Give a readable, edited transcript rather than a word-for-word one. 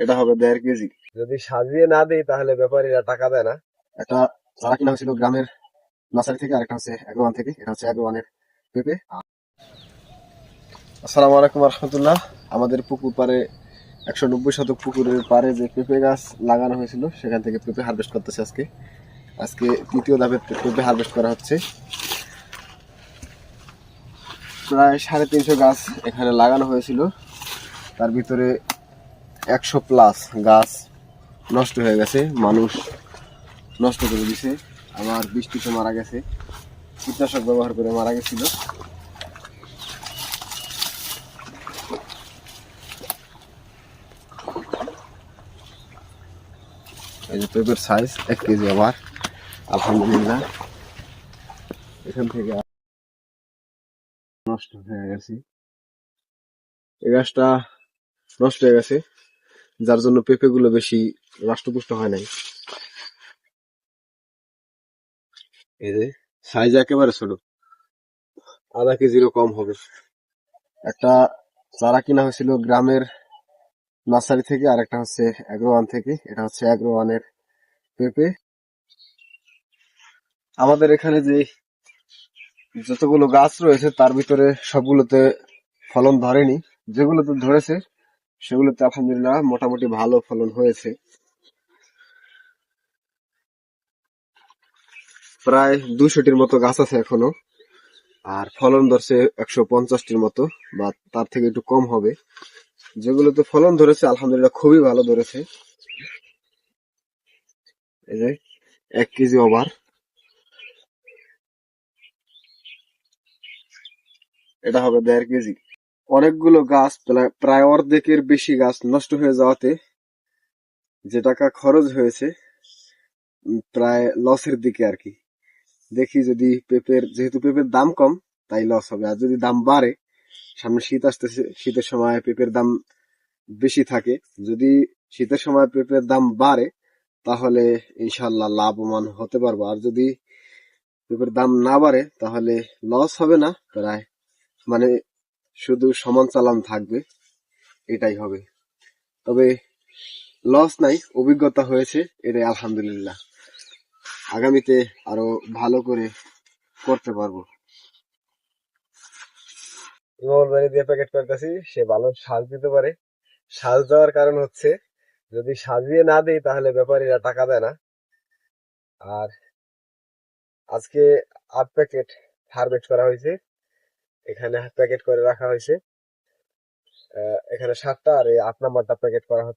এটা হবে 1.5 কেজি। যদি সাজিয়ে না দিই তাহলে ব্যাপারীরা টাকা দেয় না। একটা চারা কিনা হয়েছিল গ্রামের নার্সারি থেকে, আরেকটা হচ্ছে অ্যাগ্রোয়ান থেকে। এটা হচ্ছে অ্যাগ্রোয়ানের পেঁপে। আসসালামু আলাইকুম রহমতুল্লাহ। আমাদের পুকুর পাড়ে 190 শতক পুকুরের পাড়ে যে পেঁপে গাছ লাগানো হয়েছিল সেখান থেকে পেঁপে হারভেস্ট করতেছে আজকে। আজকে তৃতীয় ধাপে পেঁপে হারভেস্ট করা হচ্ছে। প্রায় 350 গাছ এখানে লাগানো হয়েছিল, তার ভিতরে 100+ গাছ নষ্ট হয়ে গেছে, মানুষ নষ্ট করে দিছে, আবার বৃষ্টিতে মারা গেছে, কীটনাশক ব্যবহার করে মারা গেছিল। এই যে পেঁপের সাইজ 1 কেজি। আবার আলহামদুলিল্লাহ এখান থেকে নষ্ট হয়ে গেছে, এই গাছটা নষ্ট হয়ে গেছে, যার জন্য পেঁপে গুলো বেশি রাষ্ট্রপুষ্ট হয় নাই। এই যে সাইজ একেবারে ছোট, আধা কেজিরও কম হবে। একটা চারা কিনা হয়েছিল গ্রামের নার্সারি থেকে, আর একটা হচ্ছে অ্যাগ্রোয়ান থেকে। এটা হচ্ছে অ্যাগ্রোয়ানের পেঁপে। আমাদের এখানে যে যতগুলো গাছ রয়েছে তার ভিতরে সবগুলোতে ফলন ধরেনি, যেগুলোতে ধরেছে সেগুলোতে আলহামদুলিল্লাহ মোটামুটি ভালো ফলন হয়েছে। প্রায় 200টির মতো গাছ আছে এখনো, আর ফলন ধরছে 150টির মতো, বা তার থেকে একটু কম হবে। যেগুলোতে ফলন ধরেছে আলহামদুলিল্লাহ খুবই ভালো ধরেছে। এই যে 1 কেজি ওভার। এটা হবে 1.5 কেজি। অনেকগুলো গাছ, প্রায় অর্ধেকের বেশি গাছ নষ্ট হয়ে যাওয়াতে যে টাকা খরচ হয়েছে প্রায় লসের দিকে আর কি। দেখি যদি যেহেতু পেঁপের দাম কম তাই লস হবে, আর যদি দাম বাড়ে, সামনে শীত আসতেছে, শীতের সময় পেঁপের দাম বেশি থাকে, যদি শীতের সময় পেঁপের দাম বাড়ে তাহলে ইনশাল্লাহ লাভবান হতে পারবো। আর যদি পেঁপের দাম না বাড়ে তাহলে লস হবে না, প্রায় মানে শুধু সমান চালান থাকবে, এটাই হবে। তবে লস নাই, অভিজ্ঞতা হয়েছে, এটাই আলহামদুলিল্লাহ। আগামীতে আরো ভালো করে করতে পারবো। ইমামুল বাড়ি দিয়ে প্যাকেট করতেছি, সে ভালো সাজ দিতে পারে। সাজ দেওয়ার কারণ হচ্ছে যদি সাজিয়ে না দিই তাহলে ব্যাপারীরা টাকা দেয় না। আর আজকে 8 প্যাকেট হারভেস্ট করা হয়েছে, এখানে প্যাকেট করে রাখা হয়েছে। এখানে 7টা, আর এই 8 নাম্বারটা প্যাকেট করা হচ্ছে।